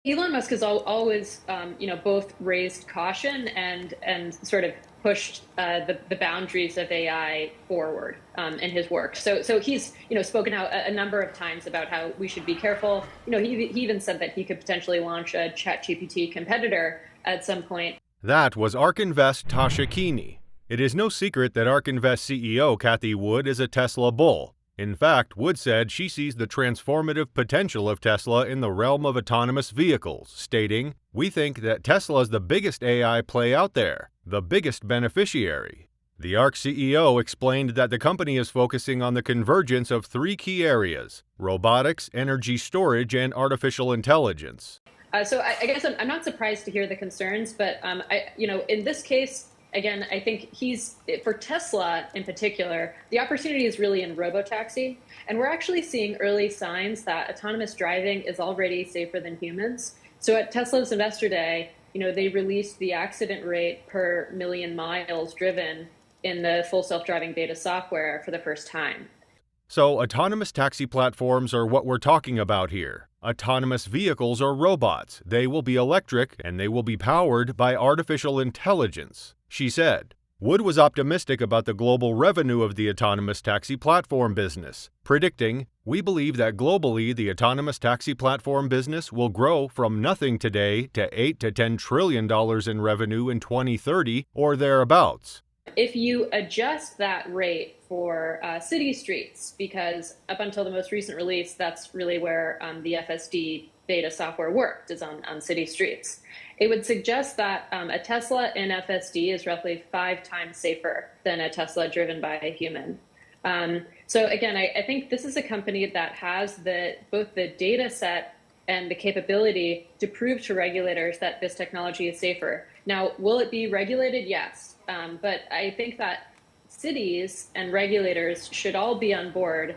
Elon Musk has always, both raised caution and sort of pushed the boundaries of AI forward in his work. So he's spoken out a number of times about how we should be careful. He even said that he could potentially launch a ChatGPT competitor at some point. That was ARK Invest Tasha Keeney. It is no secret that ARK Invest CEO Cathie Wood is a Tesla bull. In fact, Wood said she sees the transformative potential of Tesla in the realm of autonomous vehicles, stating, "We think that Tesla is the biggest AI play out there, the biggest beneficiary." The ARK CEO explained that the company is focusing on the convergence of three key areas: robotics, energy storage, and artificial intelligence. So I guess I'm not surprised to hear the concerns, but in this case, again, I think for Tesla in particular, the opportunity is really in Robotaxi. And we're actually seeing early signs that autonomous driving is already safer than humans. So at Tesla's Investor Day, they released the accident rate per million miles driven in the full self-driving beta software for the first time. So autonomous taxi platforms are what we're talking about here. Autonomous vehicles are robots. They will be electric and they will be powered by artificial intelligence, she said. Wood was optimistic about the global revenue of the autonomous taxi platform business, predicting, "We believe that globally the autonomous taxi platform business will grow from nothing today to $8 to $10 trillion in revenue in 2030 or thereabouts." If you adjust that rate for city streets, because up until the most recent release, that's really where the FSD beta software worked, is on city streets. It would suggest that a Tesla in FSD is roughly 5 times safer than a Tesla driven by a human. So again, I think this is a company that has both the data set and the capability to prove to regulators that this technology is safer. Now, will it be regulated? Yes. But I think that cities and regulators should all be on board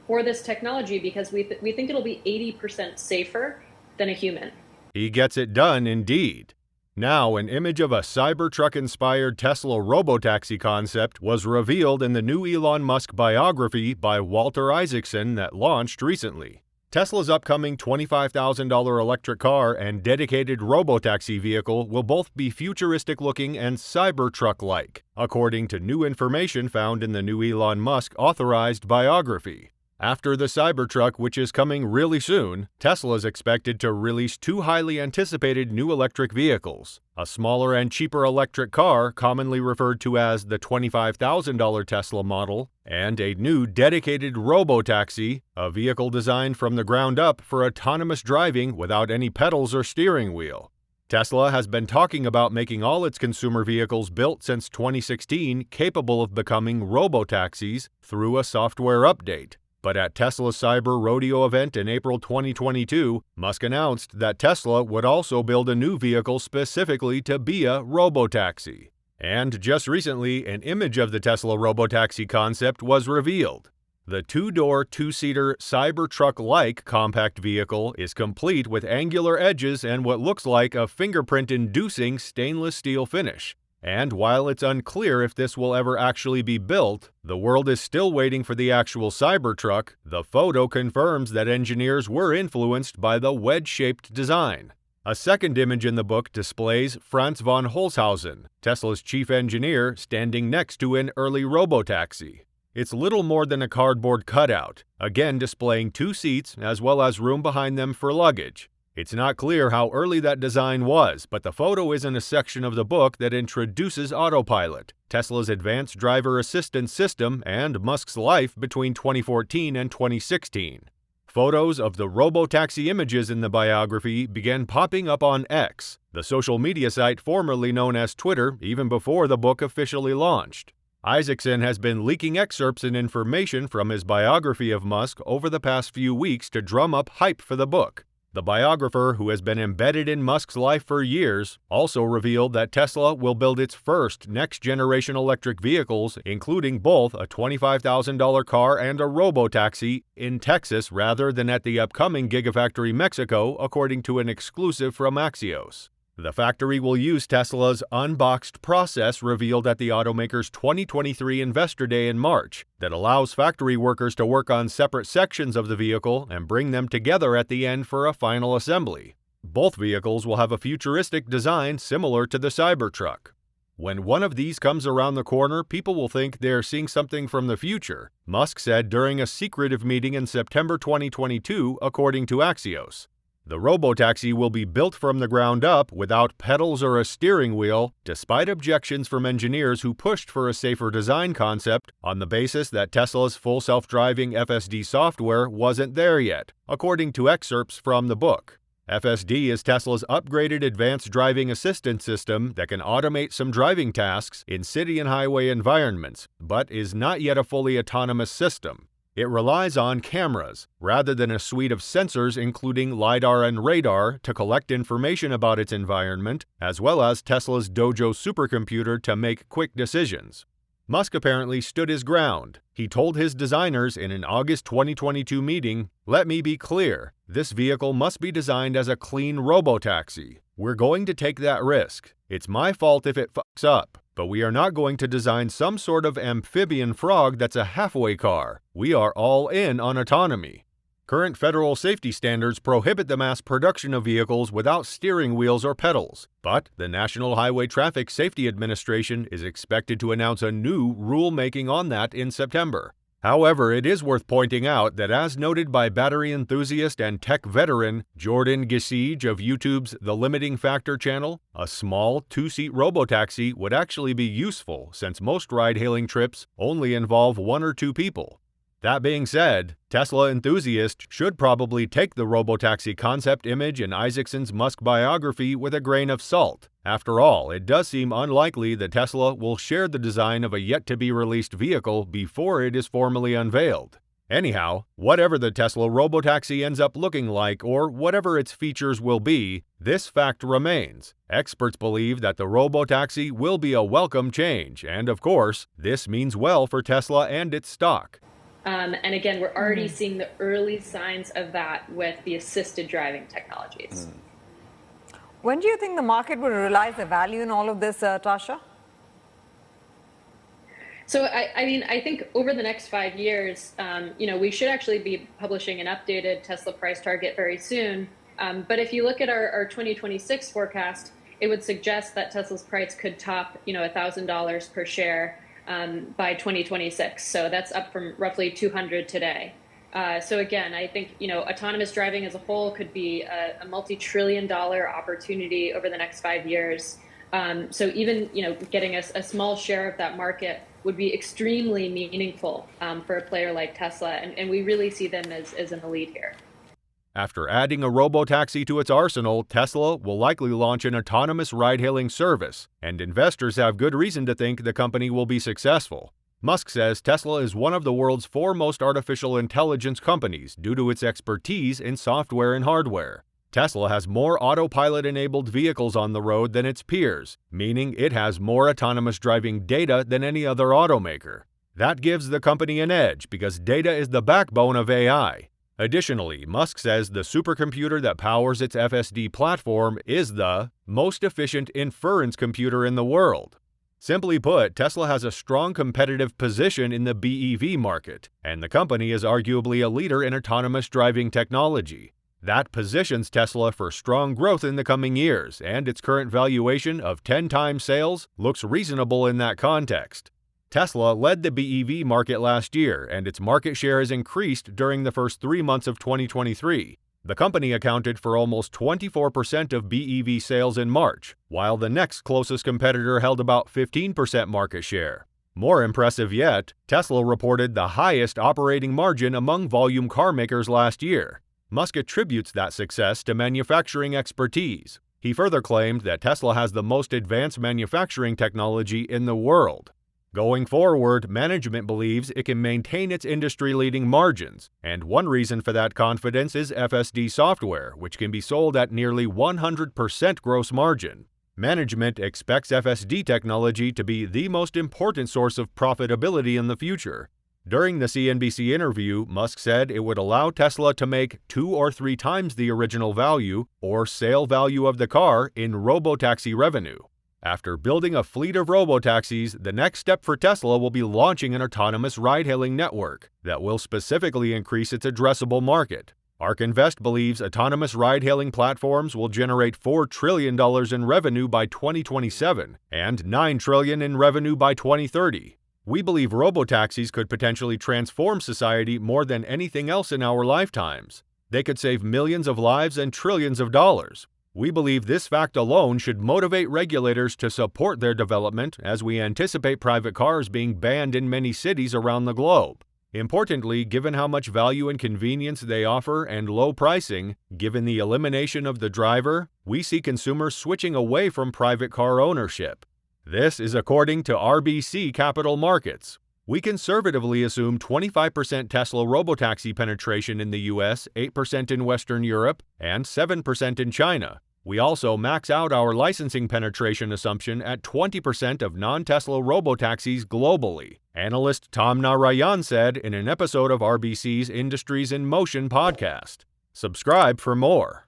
for this technology because we think it'll be 80% safer than a human. He gets it done indeed. Now, an image of a Cybertruck-inspired Tesla Robotaxi concept was revealed in the new Elon Musk biography by Walter Isaacson that launched recently. Tesla's upcoming $25,000 electric car and dedicated robotaxi vehicle will both be futuristic-looking and Cybertruck-like, according to new information found in the new Elon Musk authorized biography. After the Cybertruck, which is coming really soon, Tesla is expected to release 2 highly anticipated new electric vehicles: a smaller and cheaper electric car, commonly referred to as the $25,000 Tesla model, and a new dedicated robotaxi, a vehicle designed from the ground up for autonomous driving without any pedals or steering wheel. Tesla has been talking about making all its consumer vehicles built since 2016 capable of becoming robotaxis through a software update. But at Tesla's Cyber Rodeo event in April 2022, Musk announced that Tesla would also build a new vehicle specifically to be a robotaxi. And just recently, an image of the Tesla robotaxi concept was revealed. The 2-door, 2-seater Cybertruck-like compact vehicle is complete with angular edges and what looks like a fingerprint-inducing stainless steel finish. And while it's unclear if this will ever actually be built, the world is still waiting for the actual Cybertruck. The photo confirms that engineers were influenced by the wedge-shaped design. A second image in the book displays Franz von Holzhausen, Tesla's chief engineer, standing next to an early robotaxi. It's little more than a cardboard cutout, again displaying 2 seats as well as room behind them for luggage. It's not clear how early that design was, but the photo is in a section of the book that introduces Autopilot, Tesla's advanced driver assistance system, and Musk's life between 2014 and 2016. Photos of the robotaxi images in the biography began popping up on X, the social media site formerly known as Twitter, even before the book officially launched. Isaacson has been leaking excerpts and information from his biography of Musk over the past few weeks to drum up hype for the book. The biographer, who has been embedded in Musk's life for years, also revealed that Tesla will build its first next-generation electric vehicles, including both a $25,000 car and a robotaxi, in Texas rather than at the upcoming Gigafactory Mexico, according to an exclusive from Axios. The factory will use Tesla's unboxed process revealed at the automaker's 2023 Investor Day in March that allows factory workers to work on separate sections of the vehicle and bring them together at the end for a final assembly. Both vehicles will have a futuristic design similar to the Cybertruck. When one of these comes around the corner, people will think they're seeing something from the future, Musk said during a secretive meeting in September 2022, according to Axios. The Robotaxi will be built from the ground up without pedals or a steering wheel, despite objections from engineers who pushed for a safer design concept on the basis that Tesla's full self-driving FSD software wasn't there yet, according to excerpts from the book. FSD is Tesla's upgraded advanced driving assistance system that can automate some driving tasks in city and highway environments, but is not yet a fully autonomous system. It relies on cameras, rather than a suite of sensors including LiDAR and radar to collect information about its environment, as well as Tesla's Dojo supercomputer to make quick decisions. Musk apparently stood his ground. He told his designers in an August 2022 meeting, "Let me be clear, this vehicle must be designed as a clean robotaxi. We're going to take that risk. It's my fault if it fucks up. But we are not going to design some sort of amphibian frog that's a halfway car. We are all in on autonomy." Current federal safety standards prohibit the mass production of vehicles without steering wheels or pedals, but the National Highway Traffic Safety Administration is expected to announce a new rulemaking on that in September. However, it is worth pointing out that, as noted by battery enthusiast and tech veteran Jordan Gisige of YouTube's The Limiting Factor channel, a small two-seat robotaxi would actually be useful since most ride-hailing trips only involve one or two people. That being said, Tesla enthusiasts should probably take the robotaxi concept image in Isaacson's Musk biography with a grain of salt. After all, it does seem unlikely that Tesla will share the design of a yet-to-be-released vehicle before it is formally unveiled. Anyhow, whatever the Tesla Robotaxi ends up looking like or whatever its features will be, this fact remains. Experts believe that the Robotaxi will be a welcome change, and of course, this means well for Tesla and its stock. And again, we're already seeing the early signs of that with the assisted driving technologies. When do you think the market will realize the value in all of this, Tasha? So, I think over the next 5 years, we should actually be publishing an updated Tesla price target very soon. But if you look at our 2026 forecast, it would suggest that Tesla's price could top, $1,000 per share by 2026. So that's up from roughly 200 today. So again, I think, autonomous driving as a whole could be a multi-trillion-dollar opportunity over the next 5 years. So even, getting a small share of that market would be extremely meaningful for a player like Tesla. And we really see them as in the lead here. After adding a robotaxi to its arsenal, Tesla will likely launch an autonomous ride-hailing service, and investors have good reason to think the company will be successful. Musk says Tesla is one of the world's foremost artificial intelligence companies due to its expertise in software and hardware. Tesla has more autopilot-enabled vehicles on the road than its peers, meaning it has more autonomous driving data than any other automaker. That gives the company an edge because data is the backbone of AI. Additionally, Musk says the supercomputer that powers its FSD platform is the most efficient inference computer in the world. Simply put, Tesla has a strong competitive position in the BEV market, and the company is arguably a leader in autonomous driving technology. That positions Tesla for strong growth in the coming years, and its current valuation of 10 times sales looks reasonable in that context. Tesla led the BEV market last year, and its market share has increased during the first 3 months of 2023. The company accounted for almost 24% of BEV sales in March, while the next closest competitor held about 15% market share. More impressive yet, Tesla reported the highest operating margin among volume car makers last year. Musk attributes that success to manufacturing expertise. He further claimed that Tesla has the most advanced manufacturing technology in the world. Going forward, management believes it can maintain its industry-leading margins, and one reason for that confidence is FSD software, which can be sold at nearly 100% gross margin. Management expects FSD technology to be the most important source of profitability in the future. During the CNBC interview, Musk said it would allow Tesla to make 2 or 3 times the original value, or sale value of the car, in robotaxi revenue. After building a fleet of robotaxis, the next step for Tesla will be launching an autonomous ride-hailing network that will specifically increase its addressable market. ARK Invest believes autonomous ride-hailing platforms will generate $4 trillion in revenue by 2027 and $9 trillion in revenue by 2030. We believe robotaxis could potentially transform society more than anything else in our lifetimes. They could save millions of lives and trillions of dollars. We believe this fact alone should motivate regulators to support their development as we anticipate private cars being banned in many cities around the globe. Importantly, given how much value and convenience they offer and low pricing, given the elimination of the driver, we see consumers switching away from private car ownership. This is according to RBC Capital Markets. We conservatively assume 25% Tesla Robotaxi penetration in the US, 8% in Western Europe, and 7% in China. We also max out our licensing penetration assumption at 20% of non-Tesla robotaxis globally, analyst Tom Narayan said in an episode of RBC's Industries in Motion podcast. Subscribe for more.